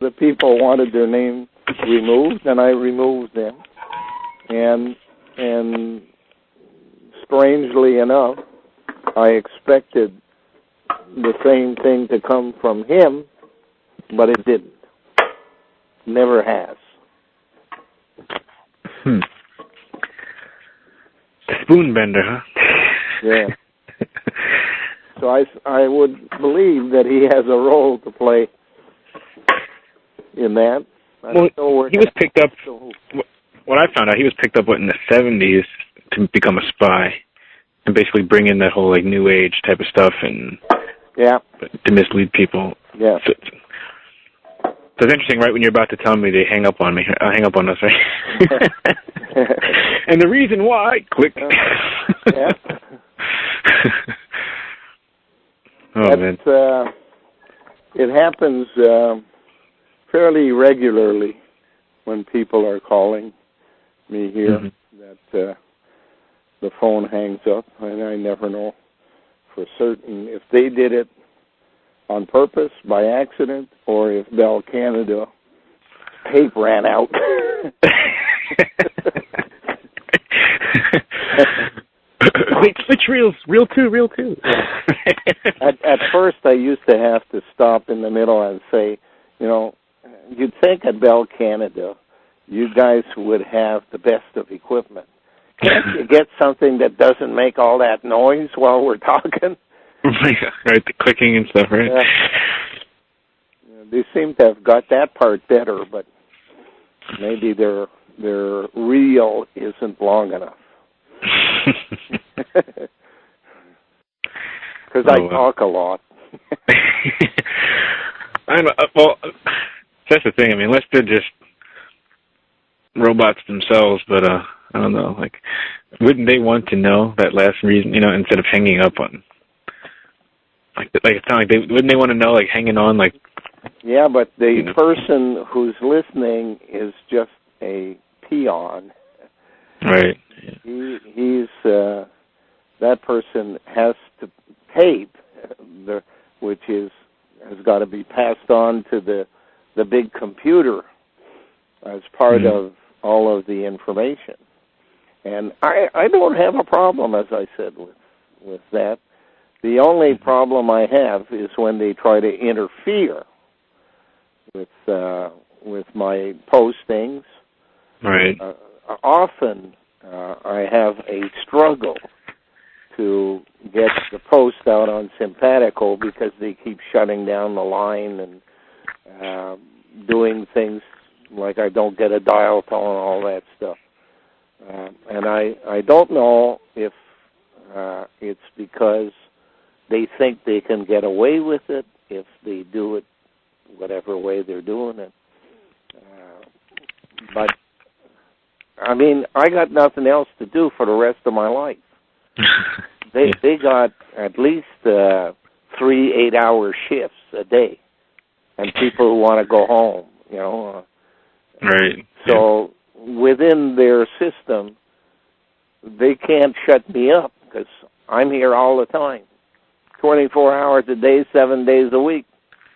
The people wanted their name removed, and I removed them. And strangely enough, I expected the same thing to come from him, but it didn't. Never has. Spoonbender, huh? Yeah. So I would believe that he has a role to play in that. Well, he was picked up. What I found out, he was picked up in the 70s to become a spy, and basically bring in that whole like New Age type of stuff and to mislead people. Yeah. So it's interesting, right? When you're about to tell me, they hang up on me. Hang up on us, right? And the reason why, click. Yeah. Man. It happens fairly regularly when people are calling me here that the phone hangs up, and I never know for certain if they did it on purpose, by accident, or if Bell Canada tape ran out. Wait, switch reels, reel two. At first, I used to have to stop in the middle and say, you'd think at Bell Canada, you guys would have the best of equipment. Can't you get something that doesn't make all that noise while we're talking? Right, the clicking and stuff, right? They seem to have got that part better, but maybe their reel isn't long enough. Because I talk a lot. Well, that's the thing. I mean, unless they're just robots themselves, but I don't know. Like, wouldn't they want to know that last reason? Instead of hanging up on. It's not like wouldn't they want to know, like, hanging on, like... Yeah, but the person who's listening is just a peon. Right. He's that person has to tape, which has got to be passed on to the big computer as part of all of the information. And I don't have a problem, as I said, with that. The only problem I have is when they try to interfere with my postings. Right. Often I have a struggle to get the post out on Simpatico because they keep shutting down the line and doing things like I don't get a dial tone and all that stuff. And I don't know if it's because they think they can get away with it if they do it whatever way they're doing it. But, I mean, I got nothing else to do for the rest of my life. They got at least 3 8-hour shifts a day, and people who want to go home, Right. So within their system, they can't shut me up because I'm here all the time. 24 hours a day, 7 days a week.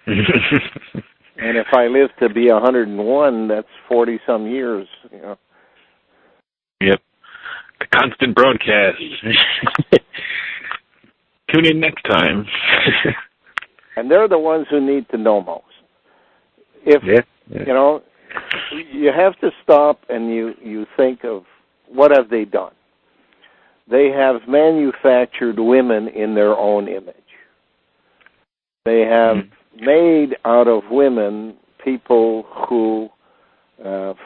And if I live to be 101, that's 40-some years, Yep. The constant broadcast. Tune in next time. And they're the ones who need to know most. You have to stop and you think of what have they done. They have manufactured women in their own image. They have made out of women people who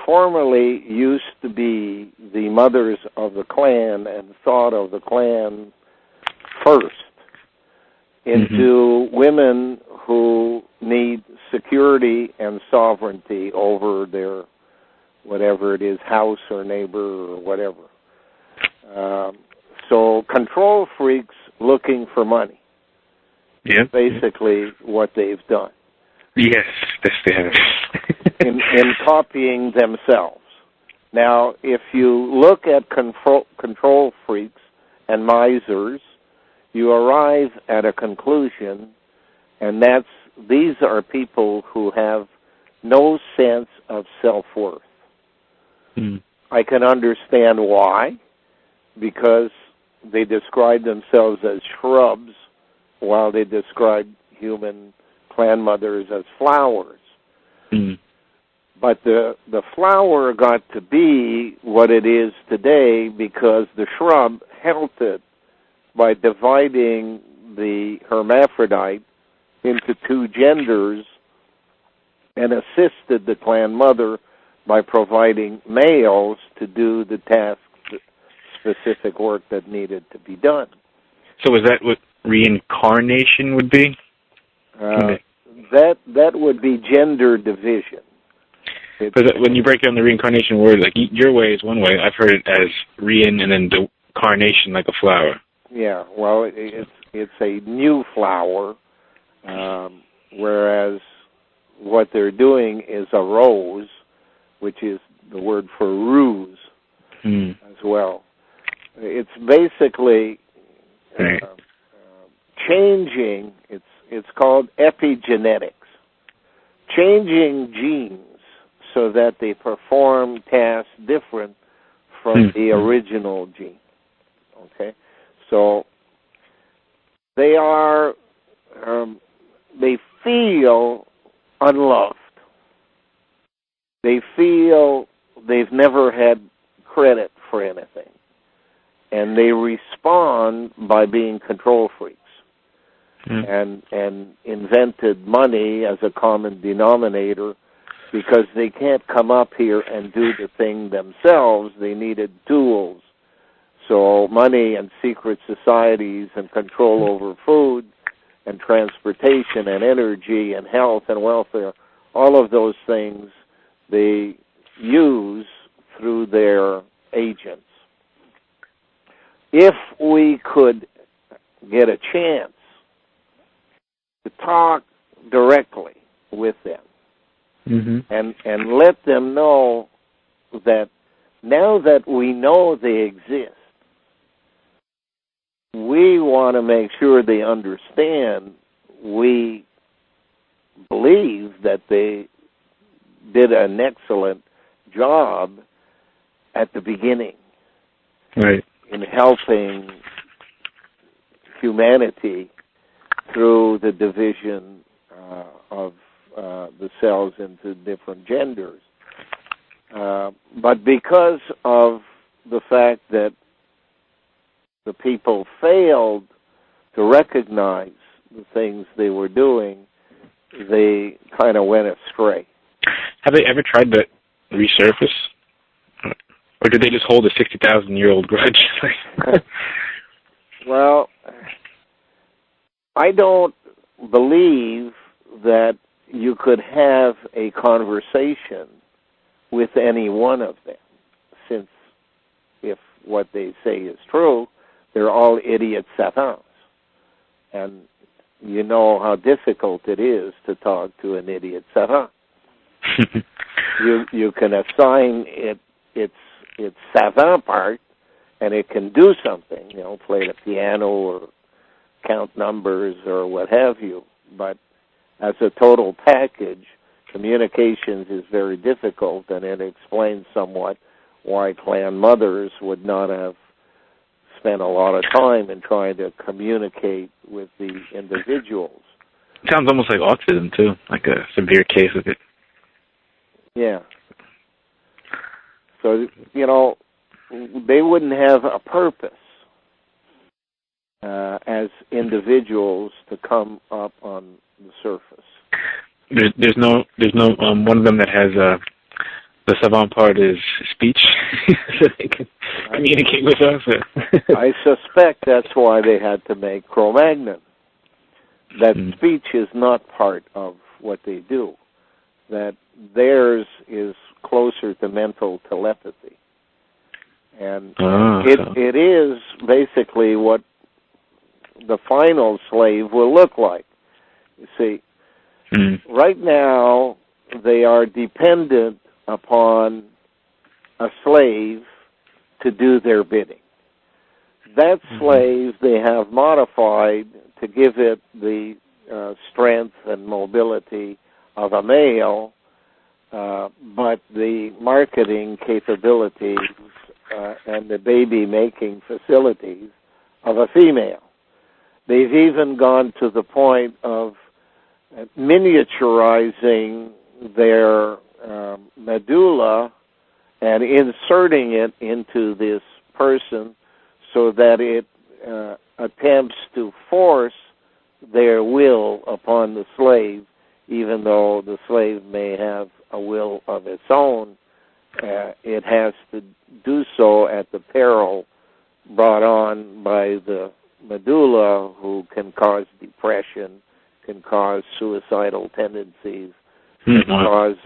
formerly used to be the mothers of the clan and thought of the clan first into women who need security and sovereignty over their whatever it is, house or neighbor or whatever. So control freaks looking for money. Yeah. Basically what they've done. Yes, they have. in copying themselves. Now, if you look at control freaks and misers, you arrive at a conclusion, and these are people who have no sense of self-worth. I can understand why, because they describe themselves as shrubs while they describe human clan mothers as flowers. But the flower got to be what it is today because the shrub helped it by dividing the hermaphrodite into two genders and assisted the clan mother by providing males to do the task, specific work that needed to be done. So is that what reincarnation would be? That would be gender division. Because when you break down the reincarnation word, like your way is one way. I've heard it as rein and then the carnation like a flower. Yeah, well, it's a new flower, whereas what they're doing is a rose, which is the word for ruse as well. It's basically changing. It's called epigenetics, changing genes so that they perform tasks different from the original gene. Okay, so they are they feel unloved. They feel they've never had credit for anything. And they respond by being control freaks and invented money as a common denominator because they can't come up here and do the thing themselves. They needed tools. So money and secret societies and control over food and transportation and energy and health and welfare, all of those things they use through their agents. If we could get a chance to talk directly with them and let them know that now that we know they exist, we want to make sure they understand we believe that they did an excellent job at the beginning in helping humanity through the division of the cells into different genders. But because of the fact that the people failed to recognize the things they were doing, they kind of went astray. Have they ever tried to resurface? Or did they just hold a 60,000-year-old grudge? Well, I don't believe that you could have a conversation with any one of them, since if what they say is true, they're all idiot savants. And you know how difficult it is to talk to an idiot savant. You can assign it its savant part, and it can do something, play the piano or count numbers or what have you. But as a total package, communications is very difficult, and it explains somewhat why clan mothers would not have spent a lot of time in trying to communicate with the individuals. It sounds almost like autism, too, like a severe case of it. Yeah. So, they wouldn't have a purpose as individuals to come up on the surface. There's no one of them that has the savant part is speech, so they can communicate with us. I suspect that's why they had to make Cro-Magnon. That speech is not part of what they do. That theirs is closer to mental telepathy. And it is basically what the final slave will look like. You see, right now they are dependent upon a slave to do their bidding. That slave they have modified to give it the strength and mobility of a male, but the marketing capabilities and the baby-making facilities of a female. They've even gone to the point of miniaturizing their medulla and inserting it into this person so that it attempts to force their will upon the slave, even though the slave may have a will of its own. It has to do so at the peril brought on by the medulla, who can cause depression, can cause suicidal tendencies, can cause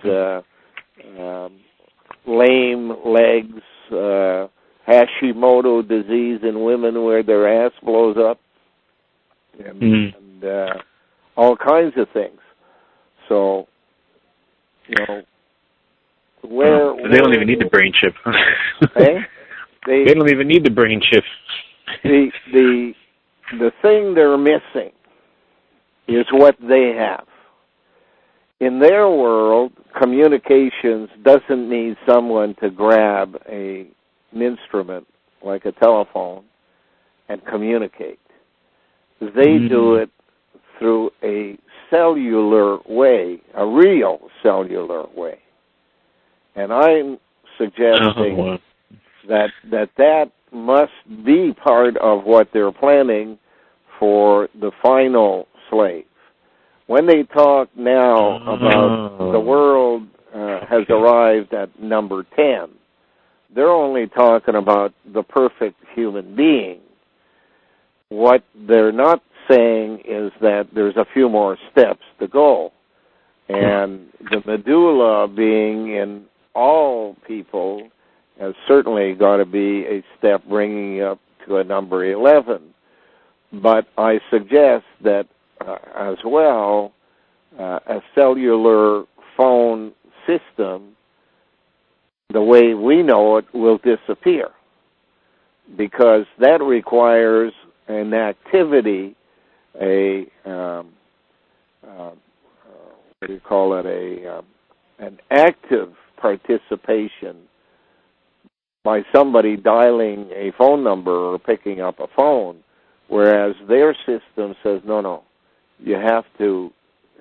lame legs, Hashimoto disease in women where their ass blows up, and all kinds of things. So, they don't even need the brain chip. They don't even need the brain chip. The thing they're missing is what they have. In their world, communications doesn't need someone to grab an instrument like a telephone and communicate. They do it through a cellular way, a real cellular way. And I'm suggesting that must be part of what they're planning for the final slave. When they talk now about the world has arrived at number 10, they're only talking about the perfect human being. What they're not saying is that there's a few more steps to go. And the medulla being in all people has certainly got to be a step bringing you up to a number 11. But I suggest that as well, a cellular phone system, the way we know it, will disappear, because that requires an activity, an active participation by somebody dialing a phone number or picking up a phone, whereas their system says, no, you have to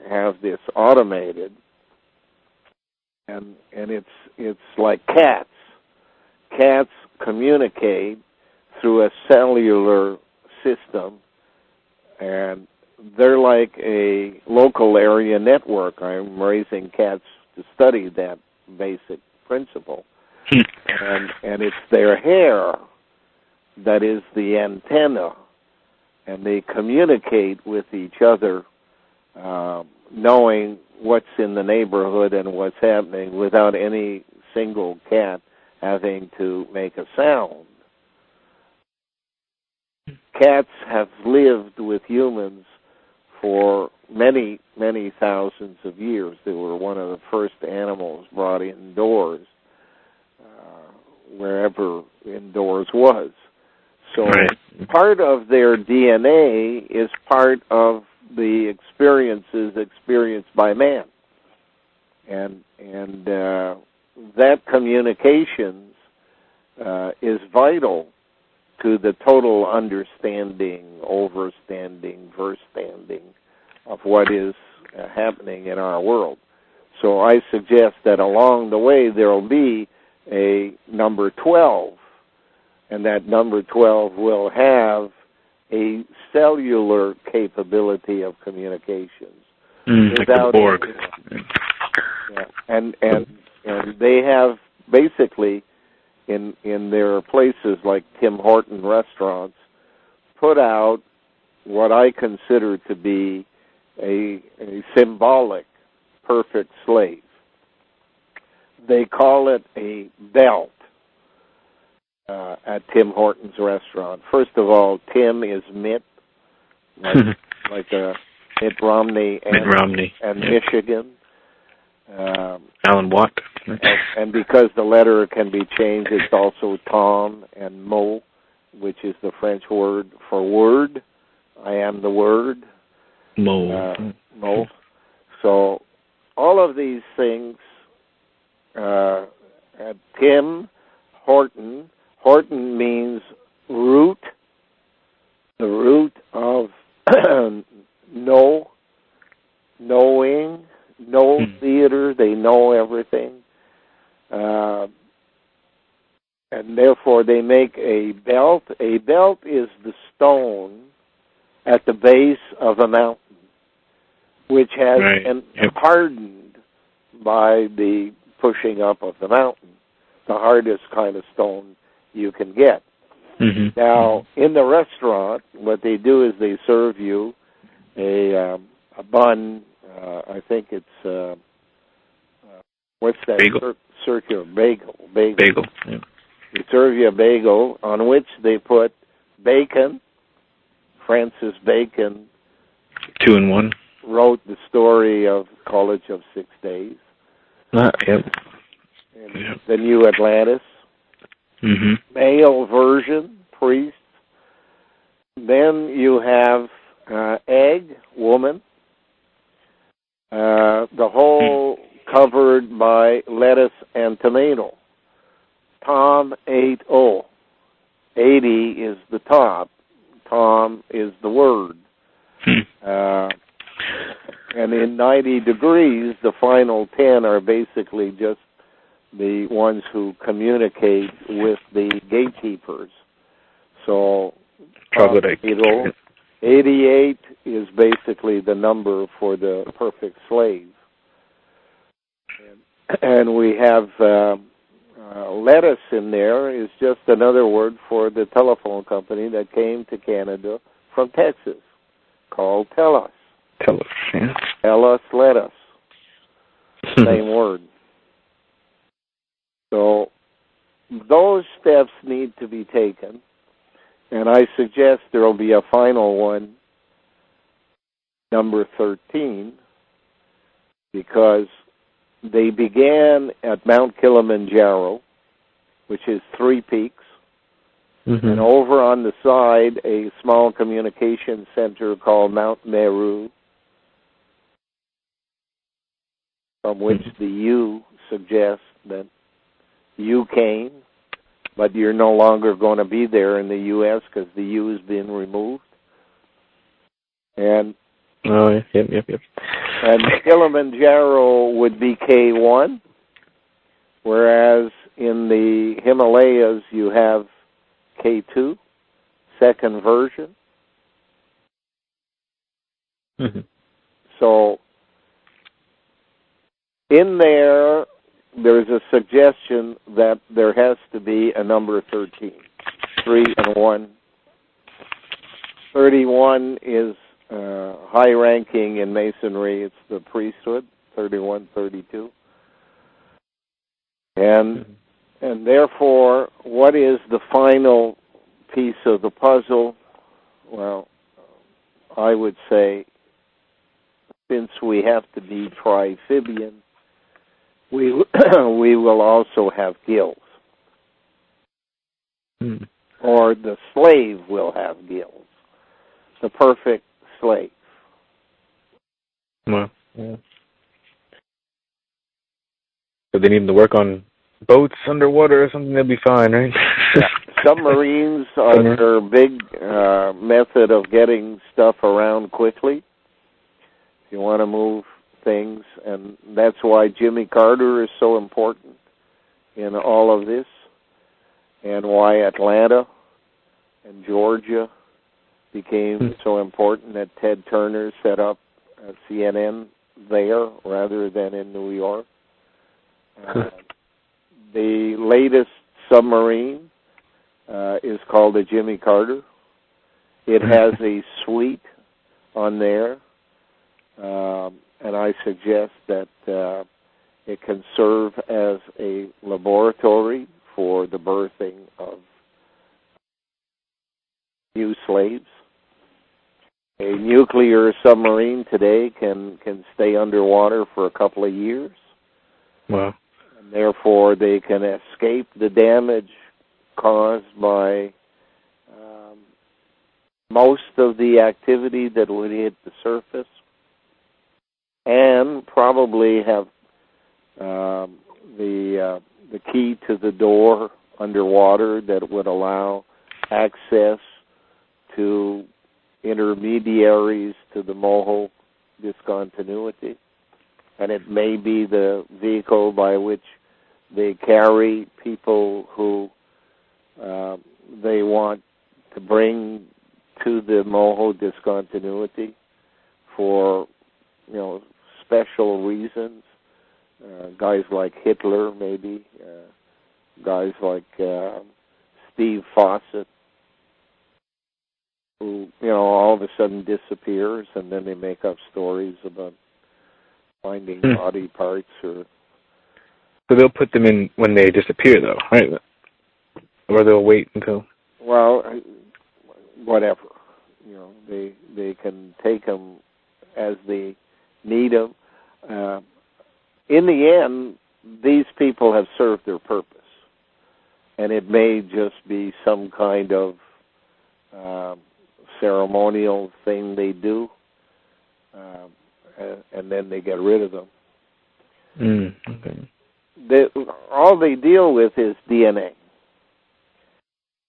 have this automated, and it's like cats. Cats communicate through a cellular system, and they're like a local area network. I'm raising cats to study that basic principle. And it's their hair that is the antenna, and they communicate with each other, knowing what's in the neighborhood and what's happening without any single cat having to make a sound. Cats have lived with humans for many, many thousands of years. They were one of the first animals brought indoors, wherever indoors was. So part of their DNA is part of the experiences experienced by man. And that communications is vital to the total understanding, overstanding, verstanding of what is happening in our world. So I suggest that along the way there will be a number 12, and that number 12 will have a cellular capability of communications. Like the Borg. And they have basically in their places like Tim Horton restaurants put out what I consider to be a symbolic perfect slave. They call it a belt at Tim Horton's restaurant. First of all, Tim is Mitt, like Mitt Romney and Michigan. Alan Watt. And because the letter can be changed, it's also Tom and Mo, which is the French word for word. I am the word. Mo. Mo. So all of these things Tim Horton. Horton means root, the root of knowing, theater, they know everything. And therefore they make a belt. A belt is the stone at the base of a mountain, which has been hardened by the pushing up of the mountain, the hardest kind of stone you can get. Mm-hmm. Now, in the restaurant, what they do is they serve you a bun. I think it's what's that? Bagel. Circular bagel. Bagel. Yeah. They serve you a bagel on which they put bacon. Francis Bacon, 2-in-1, wrote the story of College of 6 Days. Yep. And the New Atlantis. Mm-hmm. Male version, priest. Then you have egg, woman. The whole covered by lettuce and tomato. Tom 80. 80 is the top. Tom is the word. And in 90 degrees, the final 10 are basically just the ones who communicate with the gatekeepers. So, chocolate 88 is basically the number for the perfect slave. And we have lettuce in there is just another word for the telephone company that came to Canada from Texas, called TELUS. TELUS, yeah. TELUS, lettuce. Same word. So those steps need to be taken, and I suggest there will be a final one, number 13, because they began at Mount Kilimanjaro, which is 3 peaks, and over on the side, a small communication center called Mount Meru, from which the U suggests that you came, but you're no longer going to be there in the U.S. because the U has been removed. And and Kilimanjaro would be K1, whereas in the Himalayas you have K2, second version. So in there's a suggestion that there has to be a number 13, 3 and 1. 31 is high ranking in Masonry. It's the priesthood, 31, 32. And therefore, what is the final piece of the puzzle? Well, I would say, since we have to be triphibian, we will also have gills. Or the slave will have gills. The perfect slave. Well, yeah. So they need them to work on boats underwater or something, they'll be fine, right? Yeah. Submarines are their big method of getting stuff around quickly. If you want to move things, and that's why Jimmy Carter is so important in all of this, and why Atlanta and Georgia became so important that Ted Turner set up CNN there rather than in New York. The latest submarine is called the Jimmy Carter. It has a suite on there, and I suggest that it can serve as a laboratory for the birthing of new slaves. A nuclear submarine today can stay underwater for a couple of years. Wow. And therefore, they can escape the damage caused by most of the activity that would hit the surface, and probably have the key to the door underwater that would allow access to intermediaries to the Moho discontinuity. And it may be the vehicle by which they carry people who they want to bring to the Moho discontinuity for, special reasons. Guys like Hitler, maybe. Guys like Steve Fawcett, who, all of a sudden disappears, and then they make up stories about finding body parts. So they'll put them in when they disappear, though, right? Or they'll wait until... Well, whatever. They can take them as they need them. In the end, these people have served their purpose. And it may just be some kind of ceremonial thing they do, and then they get rid of them. Okay. All they deal with is DNA.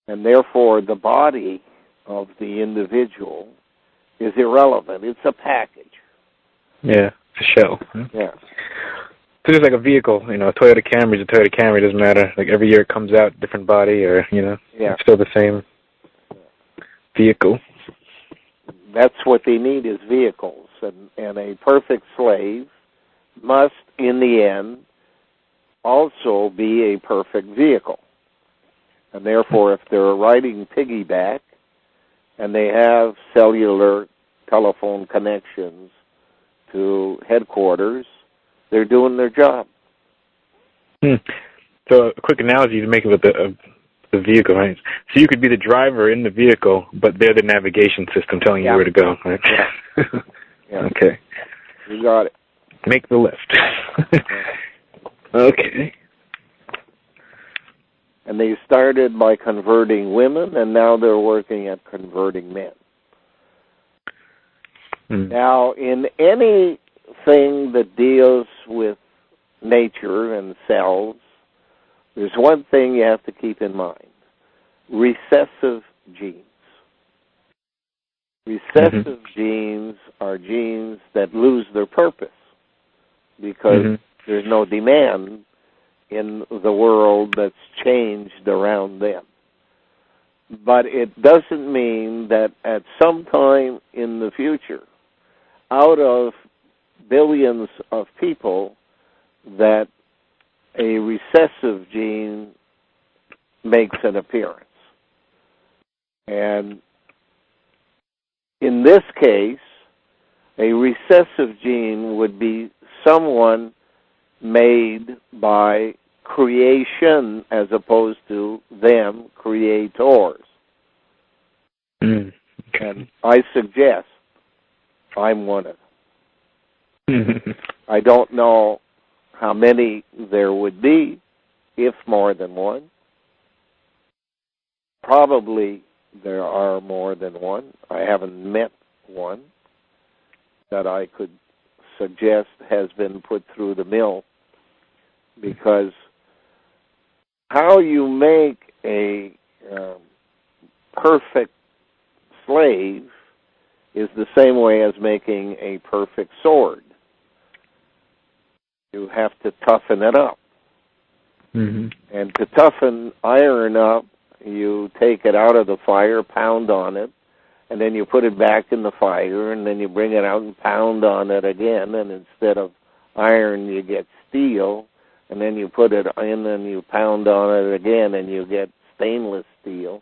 And therefore, the body of the individual is irrelevant. It's a package. Yeah, it's a shell. Yeah. So just like a vehicle, a Toyota Camry is a Toyota Camry. Doesn't matter. Like every year it comes out, different body, or, it's still the same vehicle. That's what they need is vehicles. And a perfect slave must, in the end, also be a perfect vehicle. And therefore, if they're riding piggyback and they have cellular telephone connections to headquarters, they're doing their job. So a quick analogy to make it with the vehicle, right? So you could be the driver in the vehicle, but they're the navigation system telling you where to go, right? Yeah. Yeah. Okay. You got it. Make the lift. Okay. And they started by converting women, and now they're working at converting men. Now, in anything that deals with nature and cells, there's one thing you have to keep in mind. Recessive genes. Recessive genes are genes that lose their purpose because there's no demand in the world that's changed around them. But it doesn't mean that at some time in the future, out of billions of people, that a recessive gene makes an appearance. And in this case, a recessive gene would be someone made by creation as opposed to them creators. And I suggest I'm one of them. I don't know how many there would be, if more than one. Probably there are more than one. I haven't met one that I could suggest has been put through the mill, because how you make a perfect slave is the same way as making a perfect sword. You have to toughen it up. And to toughen iron up, you take it out of the fire, pound on it, and then you put it back in the fire, and then you bring it out and pound on it again, and instead of iron, you get steel, and then you put it in and you pound on it again, and you get stainless steel.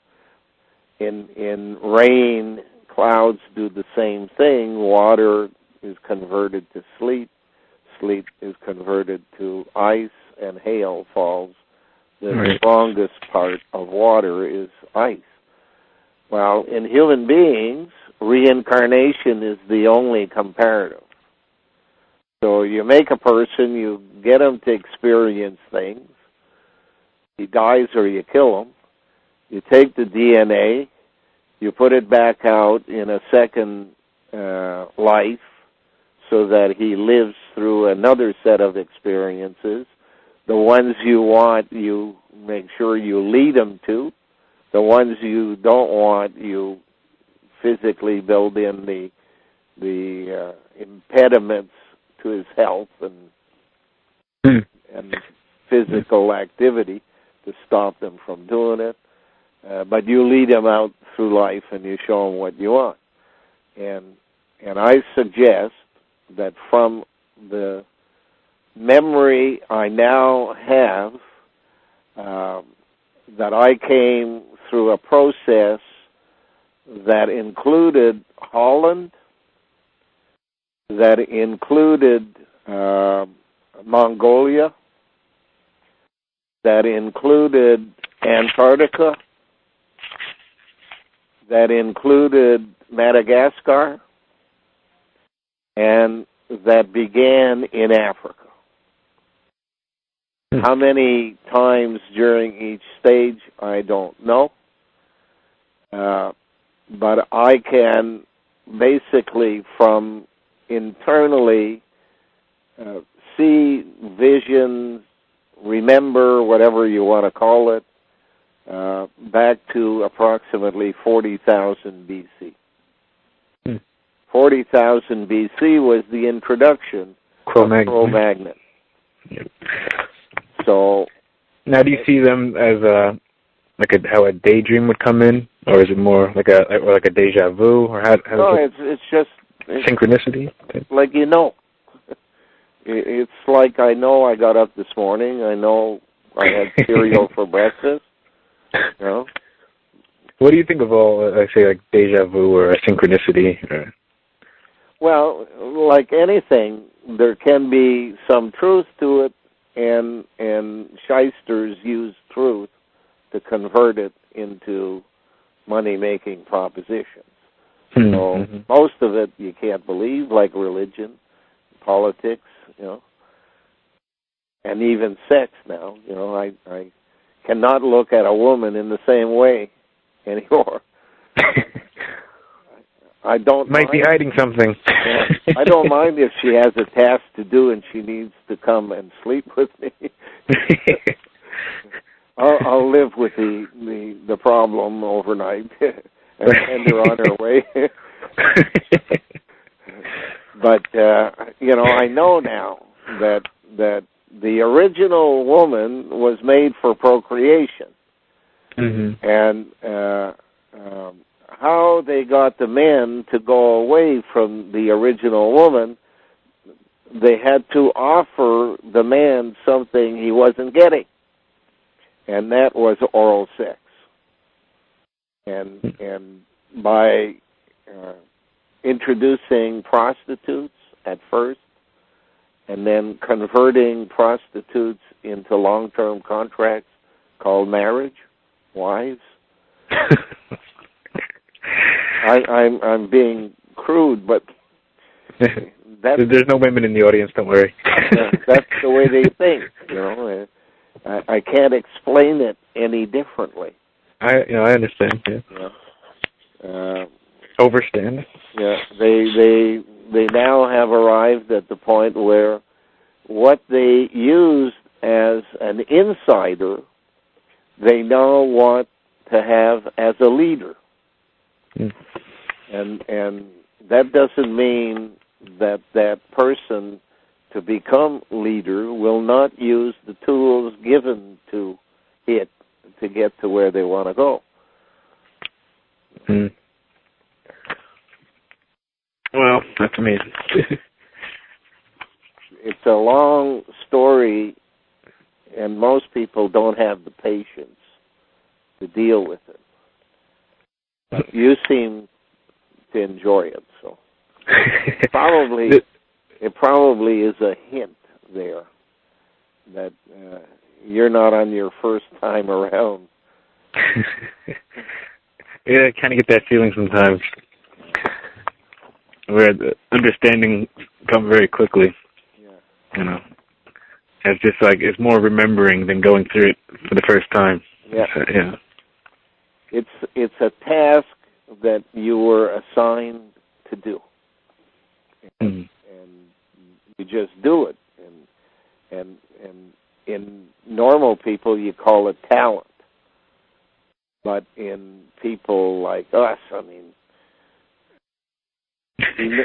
In rain, clouds do the same thing. Water is converted to sleet. Sleet is converted to ice, and hail falls. The strongest part of water is ice. Well, in human beings, reincarnation is the only comparative. So you make a person, you get him to experience things. He dies or you kill him. You take the DNA, you put it back out in a second life so that he lives through another set of experiences. The ones you want, you make sure you lead him to. The ones you don't want, you physically build in the impediments to his health and physical activity to stop them from doing it. But you lead them out through life and you show them what you want. And I suggest that from the memory I now have, that I came through a process that included Holland, that included Mongolia, that included Antarctica, that included Madagascar, and that began in Africa. How many times during each stage, I don't know. But I can basically from internally see, vision, remember, whatever you want to call it, back to approximately 40,000 BC. 40,000 BC was the introduction of Cro-Magnon. Yep. So now, do you see them as how a daydream would come in, or is it more like a deja vu, or how? No, it's just synchronicity. Like it's like I know I got up this morning. I know I had cereal for breakfast. You know. What do you think of all, like deja vu or a synchronicity? Well, like anything, there can be some truth to it, and shysters use truth to convert it into money-making propositions. So most of it you can't believe, like religion, politics, and even sex now. I cannot look at a woman in the same way anymore. I don't might be hiding something. I don't mind if she has a task to do and she needs to come and sleep with me. I'll live with the problem overnight and send her on her way. But I know now that the original woman was made for procreation, and how they got the men to go away from the original woman, they had to offer the man something he wasn't getting, and that was oral sex. And by introducing prostitutes at first, and then converting prostitutes into long-term contracts called marriage, wives. I'm being crude, but there's no women in the audience. Don't worry. That's the way they think. I can't explain it any differently. I understand. Yeah. Overstand. Yeah. They now have arrived at the point where what they used as an insider, they now want to have as a leader. And that doesn't mean that person to become leader will not use the tools given to it to get to where they want to go. Well, that's amazing. It's a long story, and most people don't have the patience to deal with it. But you seem to enjoy it, so it probably is a hint there that you're not on your first time around. Yeah, I kind of get that feeling sometimes, where the understanding comes very quickly. Yeah. It's just like it's more remembering than going through it for the first time. Yeah. So, yeah. It's a task that you were assigned to do, and you just do it, and in normal people, you call it talent. But in people like us, I mean,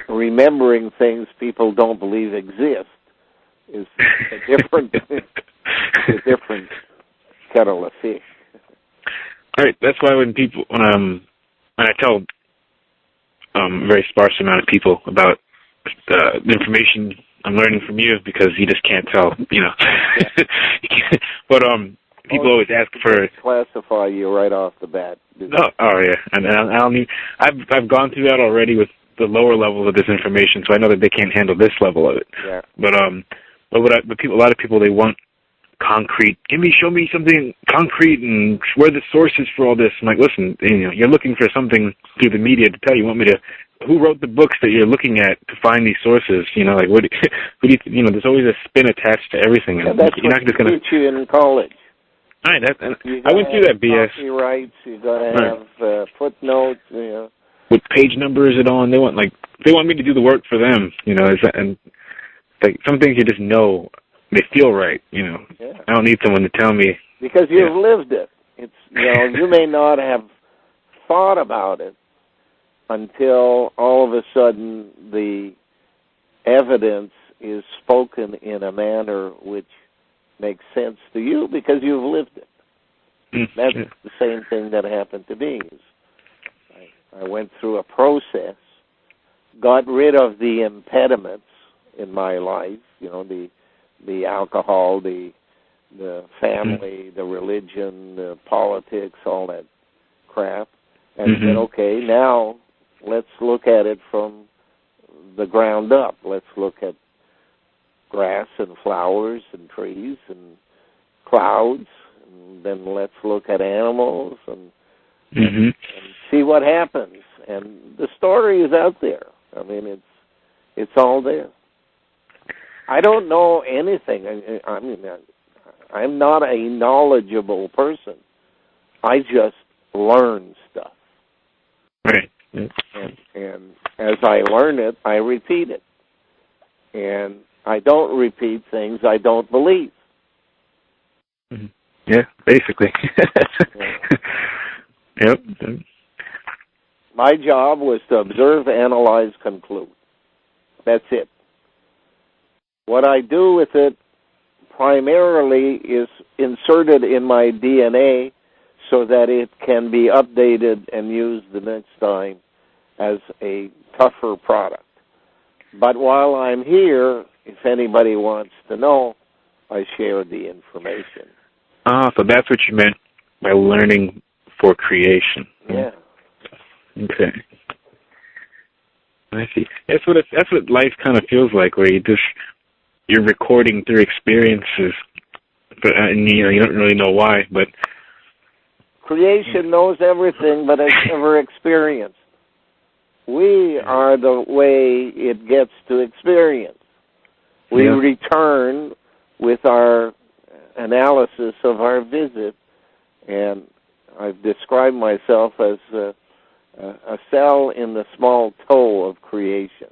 remembering things people don't believe exist is a different, a different kettle of fish. All right, that's why when I tell a very sparse amount of people about the information I'm learning from you, because you just can't tell, you know. Yeah. But people always ask for classify you right off the bat. Oh yeah, and I don't need. I've gone through that already with the lower levels of this information, so I know that they can't handle this level of it. Yeah. But a lot of people, they want concrete. Show me something concrete, and where are the sources for all this? I'm like, listen, you know, you're looking for something through the media to tell you. Want me to? Who wrote the books that you're looking at to find these sources? You know, like what? Who do you know? There's always a spin attached to everything. Yeah, that's you're not just going to teach you in college. All right, I went through that BS. Copyrights, you got to have footnotes. You know. What page number is it on? They want me to do the work for them. You know, and like some things you just know. They feel right, you know. Yeah. I don't need someone to tell me. Because you've lived it. It's, you know, you may not have thought about it until all of a sudden the evidence is spoken in a manner which makes sense to you because you've lived it. That's the same thing that happened to me. I went through a process, got rid of the impediments in my life, you know, the alcohol, the family, the religion, the politics, all that crap, and said, okay, now let's look at it from the ground up. Let's look at grass and flowers and trees and clouds, and then let's look at animals and see what happens. And the story is out there. I mean, it's all there. I don't know anything. I mean, I'm not a knowledgeable person. I just learn stuff. Right. And as I learn it, I repeat it. And I don't repeat things I don't believe. Yeah, basically. Yep. My job was to observe, analyze, conclude. That's it. What I do with it primarily is inserted in my DNA so that it can be updated and used the next time as a tougher product. But while I'm here, if anybody wants to know, I share the information. So that's what you meant by learning for creation. Yeah. Okay. I see. That's what life kind of feels like, where you're recording through experiences, but you don't really know why. But creation knows everything, but it's never experienced. We are the way it gets to experience. We return with our analysis of our visit, and I've described myself as a cell in the small toe of creation.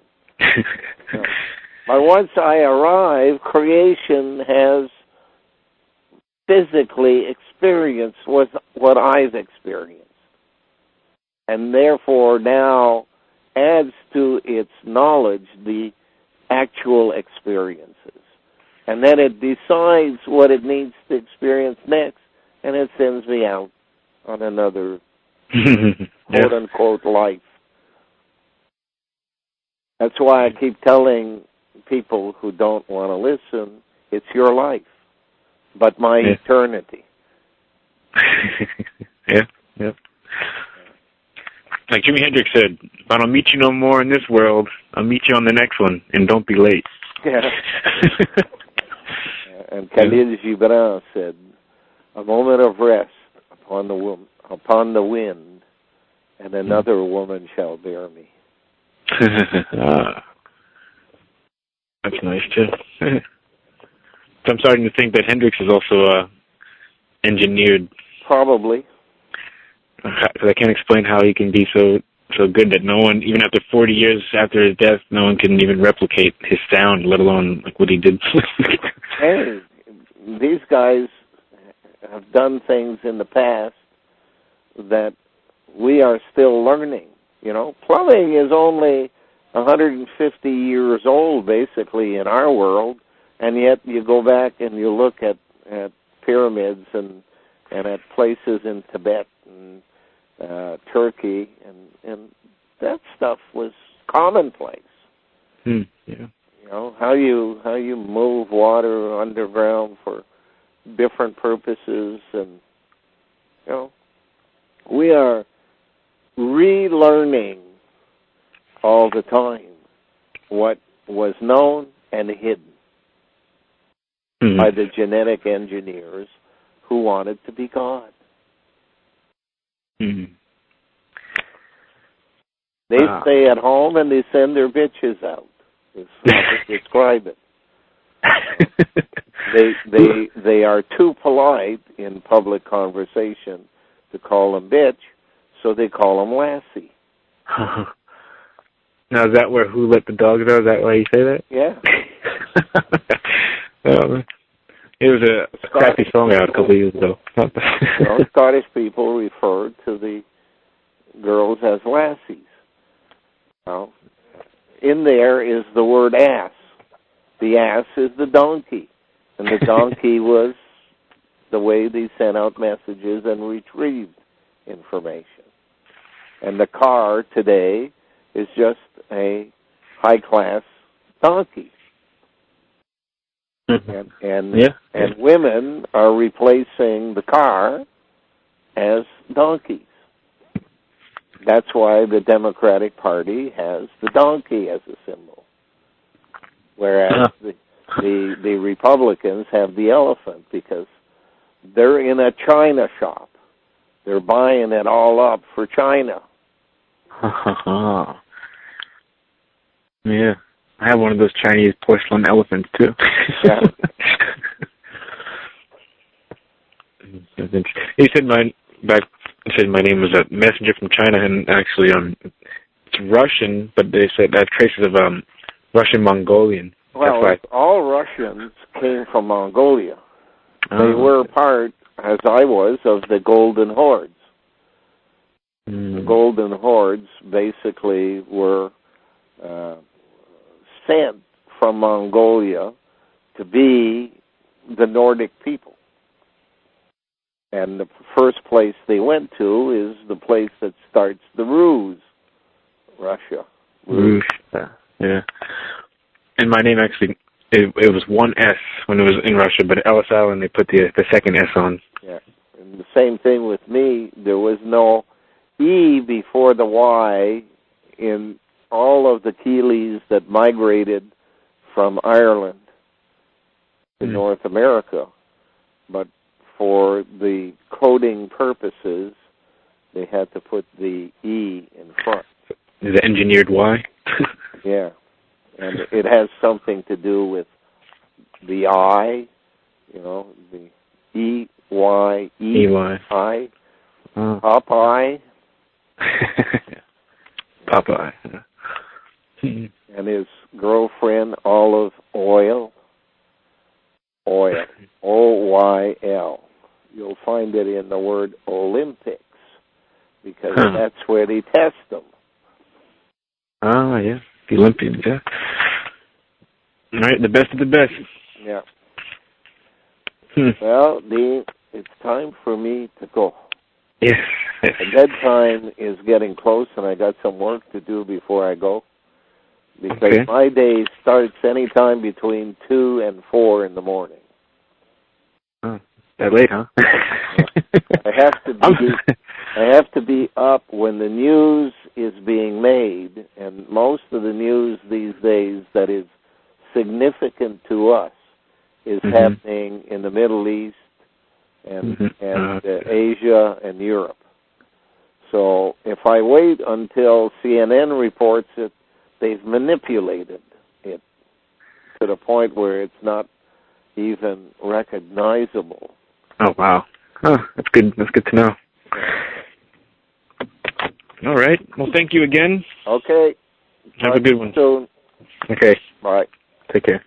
But once I arrive, creation has physically experienced what I've experienced, and therefore now adds to its knowledge the actual experiences. And then it decides what it needs to experience next, and it sends me out on another quote-unquote life. That's why I keep telling people who don't want to listen, it's your life, but my eternity. Yeah. Like Jimi Hendrix said, if I don't meet you no more in this world, I'll meet you on the next one, and don't be late. Yeah. And Kealey Gibran said, a moment of rest upon the wind, and another woman shall bear me. That's nice, too. So I'm starting to think that Hendrix is also engineered. Probably. Because I can't explain how he can be so good that no one, even after 40 years after his death, no one can even replicate his sound, let alone like what he did. Hey, these guys have done things in the past that we are still learning. You know, plumbing is only 150 years old, basically, in our world, and yet you go back and you look at pyramids and at places in Tibet and Turkey, and that stuff was commonplace. Yeah. You know, how you move water underground for different purposes, and you know, we are relearning all the time what was known and hidden by the genetic engineers who wanted to be God. They stay at home and they send their bitches out. That's how to describe it. They are too polite in public conversation to call them bitch, so they call them lassie. Now, is that where Who Let the Dogs Out? Is that why you say that? Yeah. It was a crappy song out a couple of years ago. Scottish people refer to the girls as lassies. Now, in there is the word ass. The ass is the donkey, and the donkey was the way they sent out messages and retrieved information. And the car today is just a high-class donkey. And women are replacing the car as donkeys. That's why the Democratic Party has the donkey as a symbol, whereas the Republicans have the elephant, because they're in a China shop. They're buying it all up for China. Yeah. I have one of those Chinese porcelain elephants, too. Yeah. You said my name was a messenger from China, and actually it's Russian, but they said that traces of Russian Mongolian. Well, all Russians came from Mongolia. They were part, as I was, of the Golden Hordes. The Golden Hordes basically were sent from Mongolia to be the Nordic people. And the first place they went to is the place that starts the ruse, Russia. Ruse. Yeah. And my name actually, it was one S when it was in Russia, but at Ellis Island they put the second S on. Yeah. And the same thing with me. There was no E before the Y in all of the Kealeys that migrated from Ireland to North America. But for the coding purposes, they had to put the E in front. Is it engineered Y? Yeah. And it has something to do with the I, you know, the E-Y, E-I, Popeye. Popeye. And his girlfriend, Olive Oil, O-Y-L. You'll find it in the word Olympics, because that's where they test them. Oh, yeah. The Olympians, yeah. All right, the best of the best. Yeah. Well, Dean, it's time for me to go. Yes. The bedtime is getting close, and I got some work to do before I go. Because my day starts anytime between 2 and 4 in the morning. Oh, that late, huh? I have to be up when the news is being made, and most of the news these days that is significant to us is happening in the Middle East and Asia and Europe. So if I wait until CNN reports it, they've manipulated it to the point where it's not even recognizable. Oh, wow. Oh, that's good. That's good to know. All right. Well, thank you again. Okay. Have a good one. Soon. Okay. Bye. Take care.